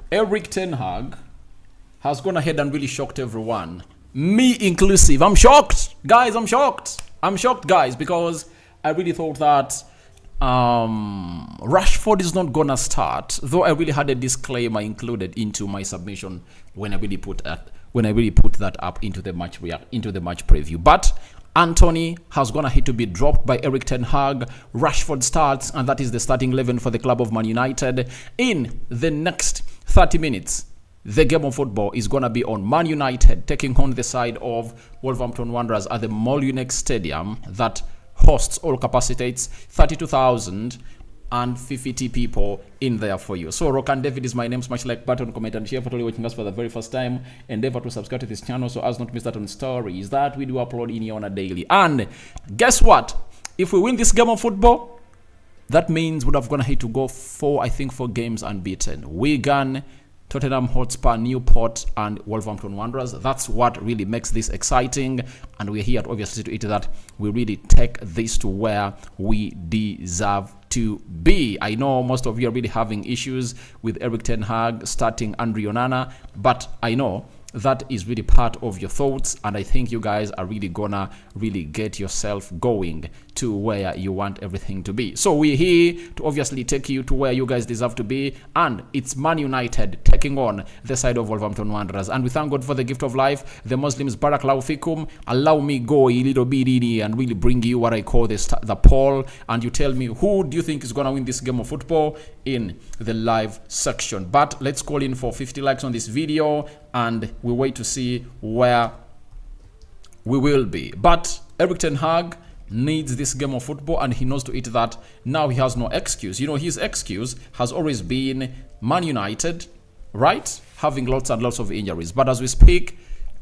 Eric Ten Hag has gone ahead and really shocked everyone, me inclusive. I'm shocked, guys. I'm shocked, guys, because I really thought that Rashford is not gonna start. Though I really had a disclaimer included into my submission when I really put that up into the match preview. But Antony has gone ahead to be dropped by Eric Ten Hag. Rashford starts, and that is the starting 11 for the club of Man United. In the next 30 minutes, the game of football is going to be on Man United taking on the side of Wolverhampton Wanderers at the Molineux Stadium that hosts all capacitates 32,050 people in there for you. So Rock and David is my name. Smash like button, comment and share for all watching us for the very first time. Endeavor to subscribe to this channel so as not to miss out on stories that we do upload in here on a daily. And guess what? If we win this game of football, that means we'd have gone ahead to go four games unbeaten. Wigan, Tottenham Hotspur, Newport, and Wolverhampton Wanderers. That's what really makes this exciting, and we're here obviously to eat that. We really take this to where we deserve to be. I know most of you are really having issues with Eric Ten Hag starting Andre Onana, but I know that is really part of your thoughts, and I think you guys are really gonna get yourself going to where you want everything to be. So we're here to obviously take you to where you guys deserve to be, and it's Man United taking on the side of Wolverhampton Wanderers. And we thank God for the gift of life. The Muslims, Barakallahu fikum. Allow me go a little bit in and really bring you what I call the poll, and you tell me who do you think is gonna win this game of football in the live section. But let's call in for 50 likes on this video, and we wait to see where we will be. But Eric Ten Hag needs this game of football, and he knows to it that now he has no excuse. You know, his excuse has always been Man United, right? Having lots and lots of injuries. But as we speak,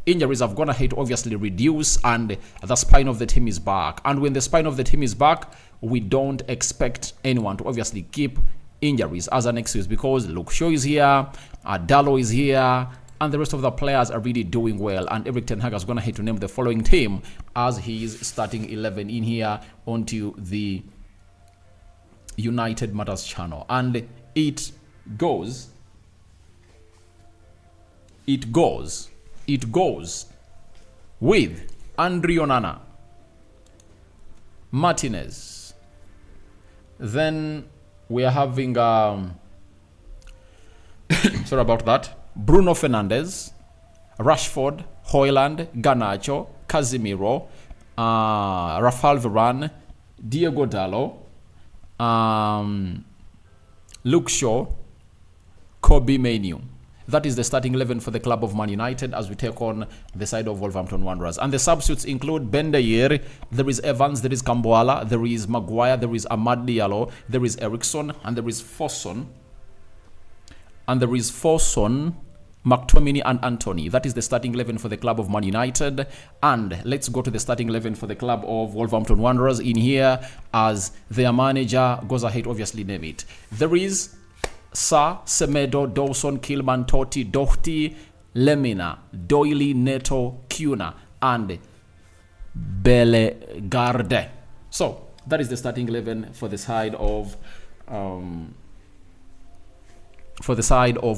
injuries have gone ahead to obviously reduce, and the spine of the team is back. And when the spine of the team is back, we don't expect anyone to obviously keep injuries as an excuse, because Luke Shaw is here, Dallo is here, and the rest of the players are really doing well. And Eric Ten Hag is going to hit to name the following team as his starting 11 in here onto the United Matters channel. And it goes with Andre Onana, Martinez. Then we are having sorry about that, Bruno Fernandes, Rashford, Højlund, Garnacho, Casemiro, Rafael Varane, Diego Dallo, Luke Shaw, Kobe Mainoo. That is the starting 11 for the club of Man United as we take on the side of Wolverhampton Wanderers. And the substitutes include Ben Dayer, there is Evans, there is Kamboala, there is Maguire, there is Amad Diallo, there is Eriksson, and there is Fosun. McTominay and Antony. That is the starting 11 for the club of Man United. And let's go to the starting 11 for the club of Wolverhampton Wanderers in here as their manager goes ahead, obviously name it. There is Sa, Semedo, Dawson, Kilman, Totti, Doherty, Lemina, Doyley, Neto, Cunha, and Bellegarde. So that is the starting 11 for the side of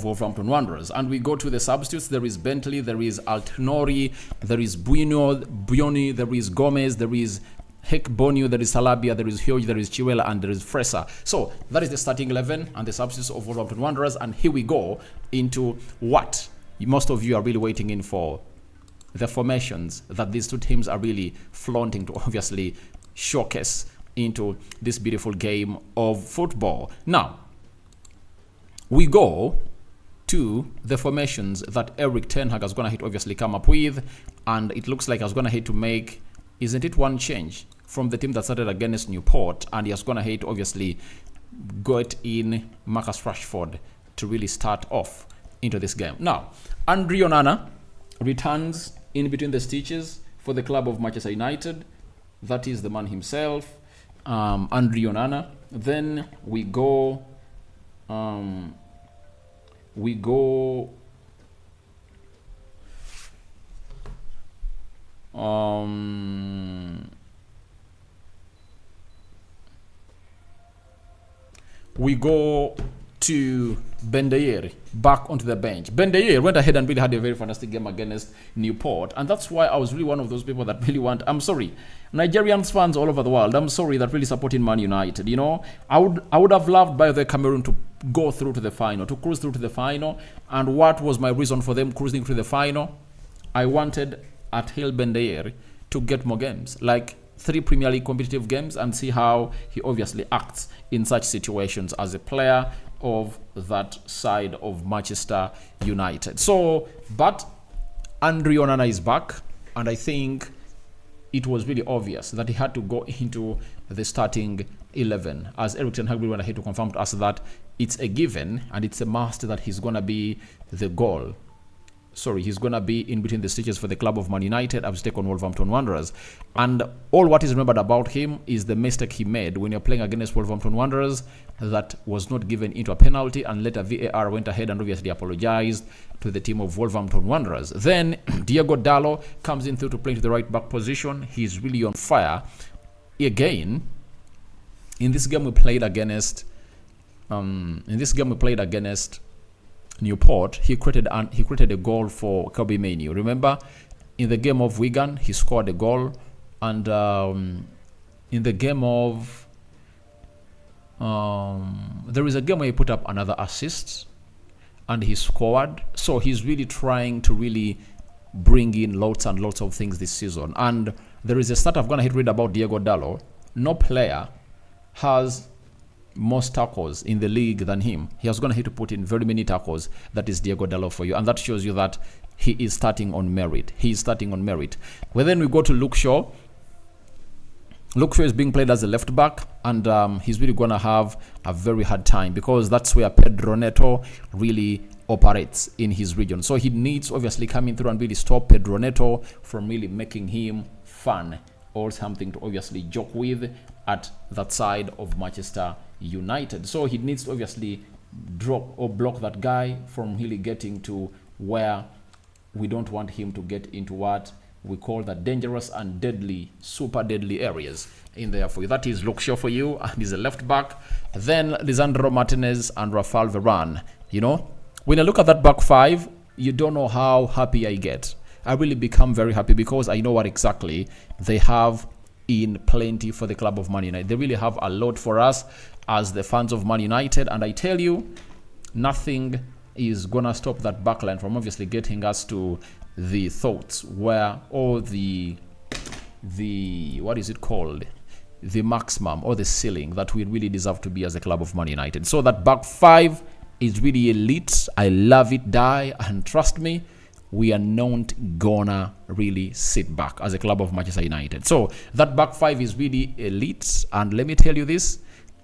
Wolverhampton Wanderers. And we go to the substitutes. There is Bentley, there is Altnori, there is Buoni, there is Gomez, there is Hekbonio, there is Salabia, there is Hugh, there is Chiwela, and there is Fresa. So that is the starting 11 and the substitutes of Wolverhampton Wanderers. And here we go into what most of you are really waiting in for, the formations that these two teams are really flaunting to obviously showcase into this beautiful game of football. Now, we go to the formations that Eric Ten Hag has gone ahead to obviously come up with, and it looks like he's gone ahead to make, isn't it, one change from the team that started against Newport, and he has gone ahead to obviously got in Marcus Rashford to really start off into this game. Now, Andre Onana returns in between the stitches for the club of Manchester United. That is the man himself, Andre Onana. Then we go to Bendayer back onto the bench. Bendayer went ahead and really had a very fantastic game against Newport, and that's why I was really one of those people that really want, I'm sorry, Nigerians fans all over the world, I'm sorry, that really supporting Man United. I would have loved, by the Cameroon, to go through to the final, to cruise through to the final. And what was my reason for them cruising through the final? I wanted Athil Bendayer to get more games, like 3 Premier League competitive games, and see how he obviously acts in such situations as a player of that side of Manchester United. So, but Andre Onana is back, and I think it was really obvious that he had to go into the starting 11, as Erik ten Hag went ahead to confirm to us that it's a given and it's a must that he's going to be the goal. He's going to be in between the stitches for the club of Man United as take on Wolverhampton Wanderers. And all what is remembered about him is the mistake he made when you're playing against Wolverhampton Wanderers that was not given into a penalty, and later VAR went ahead and obviously apologized to the team of Wolverhampton Wanderers. Then Diego Dallo comes in through to play to the right back position. He's really on fire. Again, in this game we played against Newport, he created a goal for Kobe Mainoo. Remember, in the game of Wigan, he scored a goal, and in the game of there is a game where he put up another assist, and he scored. So he's really trying to really bring in lots and lots of things this season. And there is a stat I've gone ahead to read about Diego Dallo. No player has more tackles in the league than him. He has gone ahead to put in very many tackles. That is Diego Dallo for you, and that shows you that he is starting on merit. Well, then we go to Luke Shaw. Luke Shaw is being played as a left back, and he's really going to have a very hard time because that's where Pedro Neto really operates in his region. So he needs obviously coming through and really stop Pedro Neto from really making him fun or something to obviously joke with at that side of Manchester United. So he needs to obviously drop or block that guy from really getting to where we don't want him to get into, what we call the dangerous and deadly, super deadly areas in there for you. That is Luke Shaw for you, and he's a left back. Then Lisandro Martinez and Rafael Varane. When I look at that back five, you don't know how happy I get. I really become very happy because I know what exactly they have in plenty for the club of Man United. They really have a lot for us as the fans of Man United, and I tell you, nothing is gonna stop that backline from obviously getting us to the thoughts where all the what is it called, the maximum or the ceiling that we really deserve to be as a club of Man United. So that back five is really elite. I love it, die, and trust me, we are not gonna really sit back as a club of Manchester United. So that back five is really elite, and let me tell you this,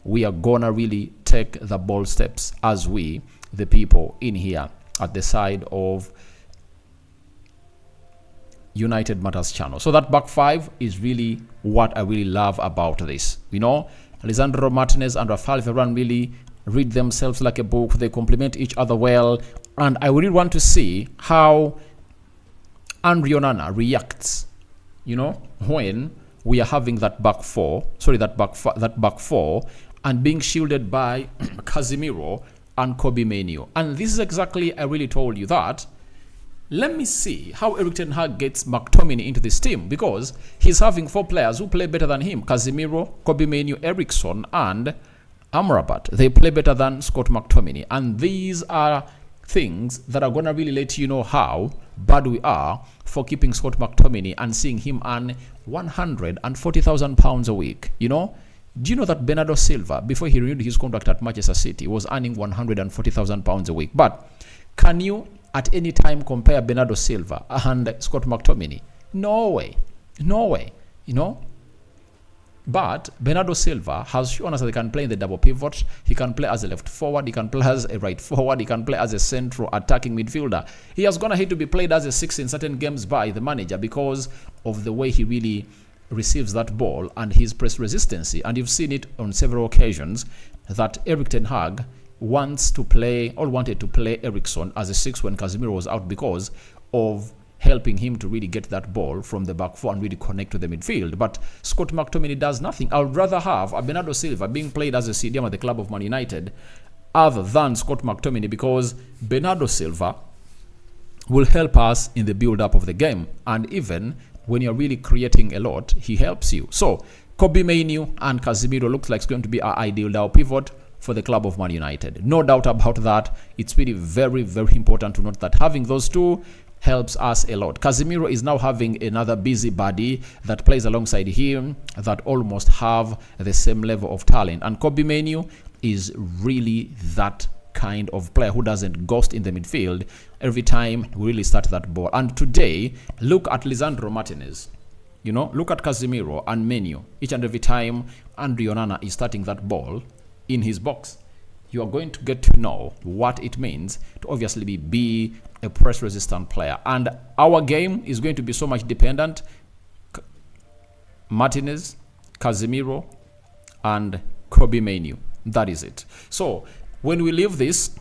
we are gonna really take the bold steps as we, the people in here at the side of United Matters channel. So that back five is really what I really love about this. Lisandro Martinez and Rafael Varane really read themselves like a book. They complement each other well, and I really want to see how Andre Onana reacts, when we are having that back four, and being shielded by Casemiro and Kobe Mainoo. And this is exactly, I really told you that. Let me see how Erik ten Hag gets McTominay into this team, because he's having 4 players who play better than him: Casemiro, Kobe Mainoo, Eriksson, and Amrabat. They play better than Scott McTominay, and these are things that are going to really let you know how bad we are for keeping Scott McTominay and seeing him earn £140,000 a week. Do you know that Bernardo Silva, before he renewed his contract at Manchester City, was earning £140,000 a week? But can you at any time compare Bernardo Silva and Scott McTominay? No way. But Bernardo Silva has shown us that he can play in the double pivot. He can play as a left forward. He can play as a right forward. He can play as a central attacking midfielder. He has gone ahead to be played as a 6 in certain games by the manager because of the way he really receives that ball and his press resistance. And you've seen it on several occasions that Erik ten Hag wanted to play Eriksson as a 6 when Casemiro was out because of helping him to really get that ball from the back four and really connect to the midfield. But Scott McTominay does nothing. I would rather have a Bernardo Silva being played as a CDM at the club of Man United other than Scott McTominay, because Bernardo Silva will help us in the build-up of the game. And even when you're really creating a lot, he helps you. So, Kobbie Mainoo and Casemiro looks like it's going to be our ideal DAO pivot for the club of Man United. No doubt about that. It's really very, very important to note that having those two helps us a lot. Casemiro is now having another busybody that plays alongside him that almost have the same level of talent. And Kobbie Mainoo is really that kind of player who doesn't ghost in the midfield every time we really start that ball. And today, look at Lisandro Martinez. Look at Casemiro and Mainoo. Each and every time Andre Onana is starting that ball in his box, you are going to get to know what it means to obviously be a press-resistant player. And our game is going to be so much dependent. Martinez, Casemiro, and Kobbie Mainoo. That is it. So, when we leave this,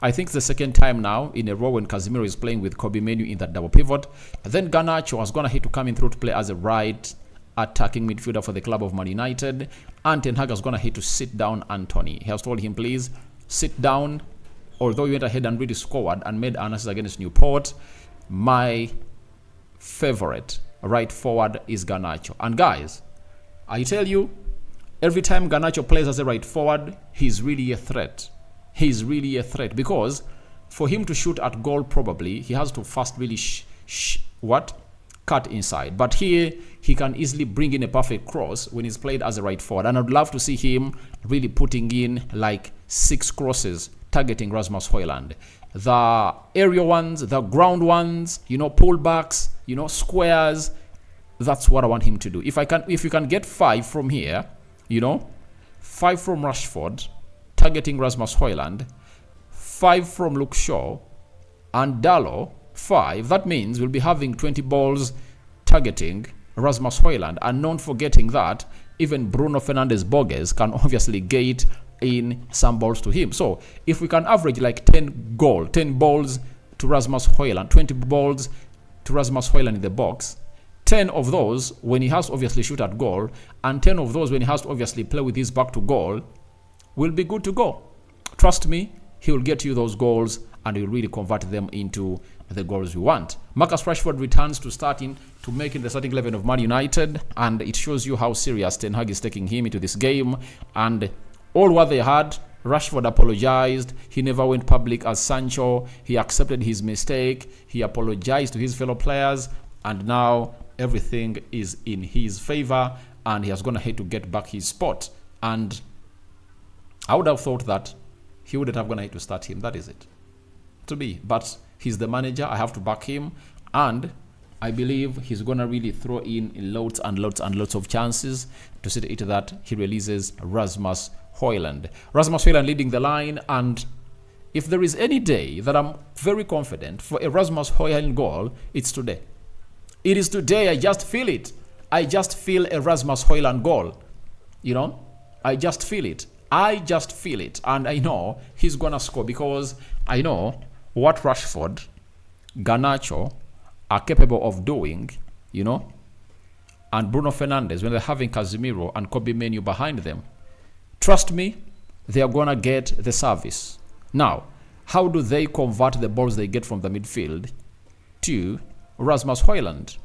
I think the second time now in a row when Casemiro is playing with Kobbie Mainoo in that double pivot. Then Garnacho was going to hit to come in through to play as a right attacking midfielder for the club of Man United. And Ten Hag was going to hit to sit down Antony. He has told him, please sit down. Although he went ahead and really scored and made an assist against Newport, my favorite right forward is Garnacho. And guys, I tell you, every time Garnacho plays as a right forward, he's really a threat. He's really a threat, because for him to shoot at goal, probably he has to first really cut inside. But here he can easily bring in a perfect cross when he's played as a right forward. And I'd love to see him really putting in like 6 crosses targeting Rasmus Højlund. The aerial ones, the ground ones, pullbacks, squares. That's what I want him to do. If you can get 5 from here, 5 from Rashford targeting Rasmus Højlund, 5 from Luke Shaw, and Dalot 5, that means we'll be having 20 balls targeting Rasmus Højlund. And not forgetting that even Bruno Fernandes Borges can obviously get in some balls to him. So if we can average like 10 balls to Rasmus Højlund, 20 balls to Rasmus Højlund in the box, 10 of those when he has to obviously shoot at goal, and 10 of those when he has to obviously play with his back to goal, will be good to go. Trust me, he will get you those goals and he will really convert them into the goals we want. Marcus Rashford returns to making the starting 11 of Man United, and it shows you how serious Ten Hag is taking him into this game. And all what they had, Rashford apologized. He never went public as Sancho. He accepted his mistake. He apologized to his fellow players, and now everything is in his favor, and he has gone ahead to get back his spot. And I would have thought that he wouldn't have gone ahead to start him. That is it. To be. But he's the manager. I have to back him. And I believe he's going to really throw in loads and loads and loads of chances to see to it that he releases Rasmus Højlund. Rasmus Højlund leading the line. And if there is any day that I'm very confident for a Rasmus Højlund goal, it's today. It is today. I just feel it. I just feel a Rasmus Højlund goal. I just feel it. And I know he's going to score, because I know what Rashford, Garnacho are capable of doing, and Bruno Fernandes when they're having Casemiro and Kobbie Mainoo behind them. Trust me, they are going to get the service. Now, how do they convert the balls they get from the midfield to Rasmus Højlund?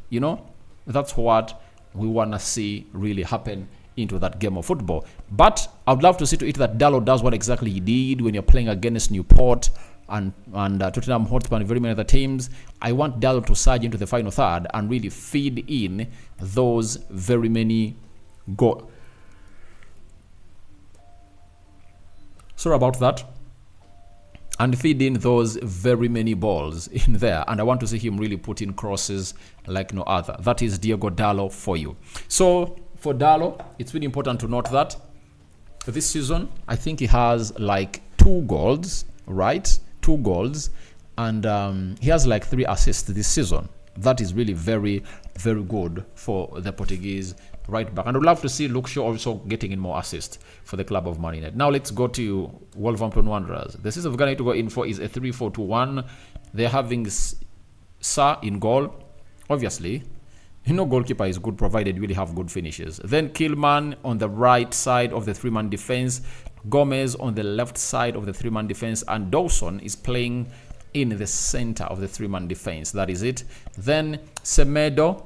That's what we want to see really happen into that game of football. But I would love to see to it that Dalot does what exactly he did when you're playing against Newport and Tottenham Hotspur and very many other teams. I want Dalot to surge into the final third and really feed in those very many goals. Sorry about that. And feed in those very many balls in there. And I want to see him really put in crosses like no other. That is Diego Dalot for you. So for Dalot, it's really important to note that this season, I think he has like 2 goals, right? 2 goals. And he has like 3 assists this season. That is really very, very good for the Portuguese right back. And I'd love to see Luke Shaw also getting in more assists for the club of Man United. Now let's go to Wolverhampton Wanderers. The system we're going to go in for is a 3-4-2-1. They're having Sa in goal. Obviously, goalkeeper is good provided you really have good finishes. Then Kilman on the right side of the three-man defense, Gomez on the left side of the three-man defense, and Dawson is playing in the center of the three-man defense. That is it. Then Semedo,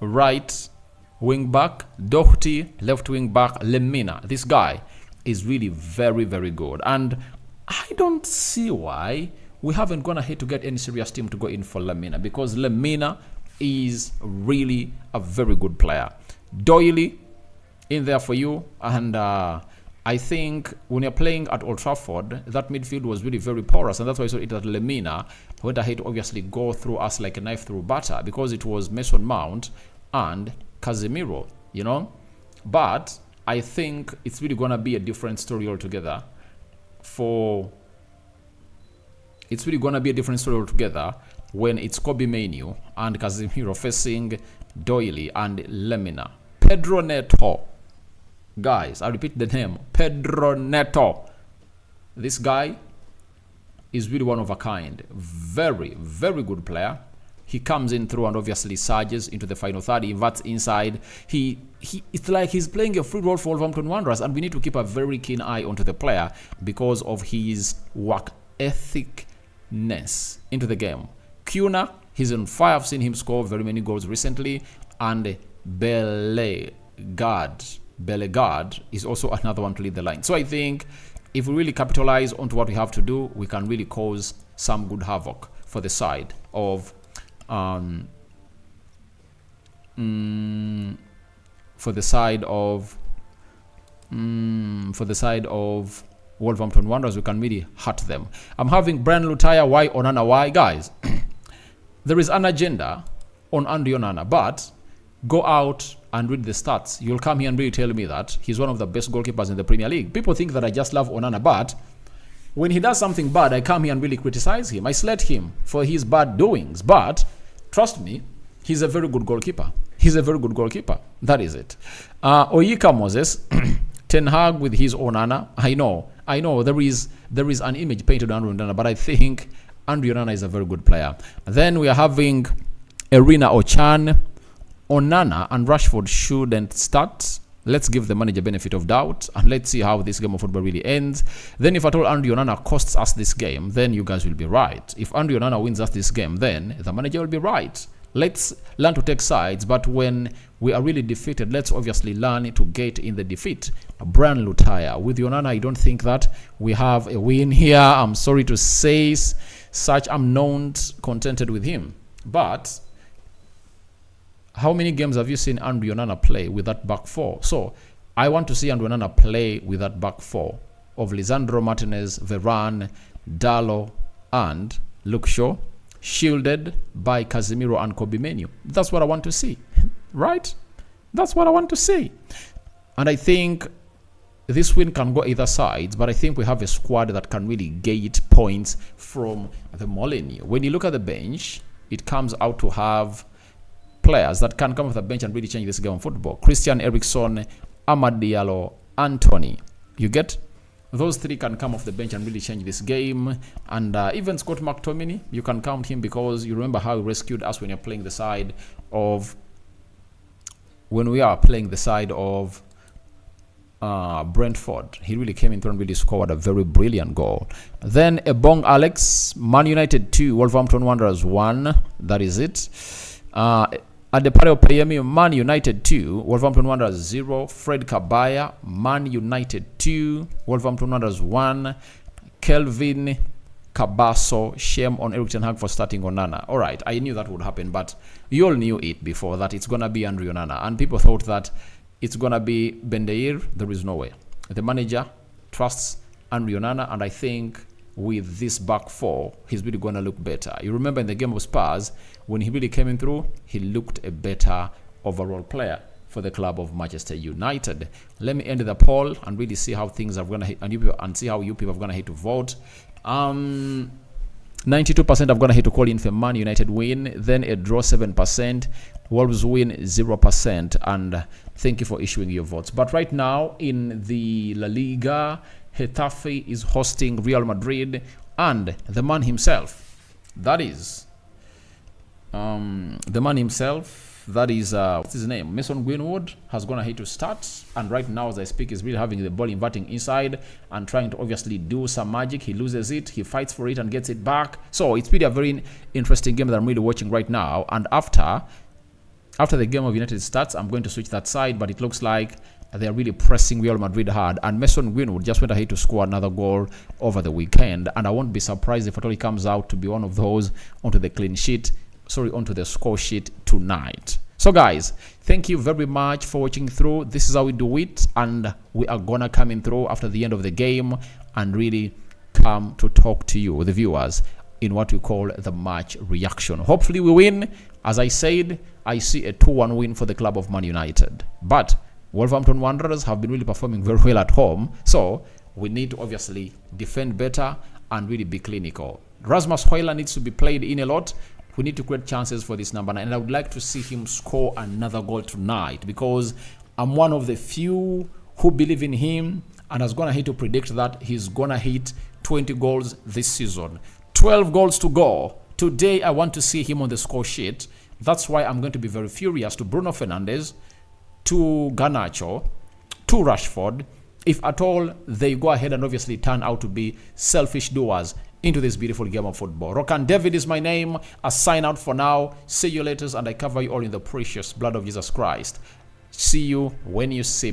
right wing back, Doherty, left wing back, Lemina. This guy is really very, very good. And I don't see why we haven't gone ahead to get any serious team to go in for Lemina, because Lemina is really a very good player. Doyley in there for you, and I think when you're playing at Old Trafford, that midfield was really very porous, and that's why I saw it at Lemina went ahead to obviously go through us like a knife through butter, because it was Mason Mount and Casemiro, But I think it's really gonna be a different story altogether. It's really gonna be a different story altogether when it's Kobe Mainoo and Casemiro facing Doyley and Lemina. Pedro Neto. Guys, I repeat the name. Pedro Neto. This guy is really one of a kind. Very, very good player. He comes in through and obviously surges into the final third. He inverts inside. It's like he's playing a free role for Wolverhampton Wanderers, and we need to keep a very keen eye onto the player because of his work ethicness into the game. Kuna, he's on fire. I've seen him score very many goals recently. And Bellegarde is also another one to lead the line. So I think if we really capitalize onto what we have to do, we can really cause some good havoc for the side of Wolverhampton Wanderers. We can really hurt them. I'm having Brian Lutaya. Why Onana? Why, guys? There is an agenda on Andy Onana, but go out and read the stats. You'll come here and really tell me that he's one of the best goalkeepers in the Premier League. People think that I just love Onana, but when he does something bad, I come here and really criticize him. I slate him for his bad doings, but trust me, he's a very good goalkeeper. He's a very good goalkeeper. That is it. Oyika Moses, Ten Hag with his Onana. I know. There is an image painted on Andrew Onana, but I think Andrew Onana is a very good player. Then we are having Erina Ochan. Onana and Rashford shouldn't start. Let's give the manager benefit of doubt and let's see how this game of football really ends. Then if at all Andrew Onana costs us this game, then you guys will be right. If Andrew Onana wins us this game, then the manager will be right. Let's learn to take sides, but when we are really defeated, let's obviously learn to get in the defeat. Brian Lutaya. With Onana, I don't think that we have a win here. I'm sorry to say such. I'm not contented with him. But how many games have you seen Andrew Onana play with that back four? So I want to see Andrew Onana play with that back four of Lisandro Martinez, Varane, Dalot, and Luke Shaw, shielded by Casemiro and Kobe Mainoo. That's what I want to see, right? That's what I want to see. And I think this win can go either side, but I think we have a squad that can really gate points from the Molineux. When you look at the bench, it comes out to have players that can come off the bench and really change this game of football. Christian Eriksen, Amad Diallo, Antony. You get? Those three can come off the bench and really change this game. And even Scott McTominay, you can count him because you remember how he rescued us when you're playing the side of... When we are playing the side of Brentford. He really came in through and really scored a very brilliant goal. Then Ebong Alex, Man United 2, Wolverhampton Wanderers 1. That is it. Adebayo Payemi, Man United 2, Wolverhampton Wanderers 0. Fred Kabaya, Man United 2, Wolverhampton Wanderers 1. Kelvin Cabasso, shame on Erik ten Hag for starting Onana. Alright, I knew that would happen, but you all knew it before that it's gonna be Andrew Onana, and people thought that it's gonna be Bendeir. There is no way. The manager trusts Andrew Onana, and I think with this back four, he's really gonna look better. You remember in the game of Spurs, when he really came in through, he looked a better overall player for the club of Manchester United. Let me end the poll and really see how things are gonna hit, and see how you people are gonna hit to vote. 92% are gonna hit to call in for Man United win, then a draw 7%, Wolves win 0%, and thank you for issuing your votes. But right now in the La Liga, Getafe is hosting Real Madrid, and the man himself, that is the man himself, That is, what's his name? Mason Greenwood has gone ahead to start. And right now, as I speak, he's really having the ball inverting inside and trying to obviously do some magic. He loses it. He fights for it and gets it back. So it's really a very interesting game that I'm really watching right now. And after the game of United starts, I'm going to switch that side. But it looks like they're really pressing Real Madrid hard. And Mason Greenwood just went ahead to score another goal over the weekend. And I won't be surprised if it only comes out to be one of those onto the score sheet tonight. So guys, thank you very much for watching through. This is how we do it, and we are gonna come in through after the end of the game and really come to talk to you, the viewers, in what we call the match reaction. Hopefully we win. As I said, I see a 2-1 win for the club of Man United, but Wolverhampton Wanderers have been really performing very well at home, so we need to obviously defend better and really be clinical. Rasmus Højlund needs to be played in a lot. We need to create chances for this number 9, and I would like to see him score another goal tonight, because I'm one of the few who believe in him and has gone ahead to predict that he's gonna hit 20 goals this season. 12 goals to go. Today I want to see him on the score sheet. That's why I'm going to be very furious to Bruno Fernandes, to Garnacho, to Rashford, if at all they go ahead and obviously turn out to be selfish doers into this beautiful game of football. Rokan David is my name. I sign out for now. See you later, and I cover you all in the precious blood of Jesus Christ. See you when you see me.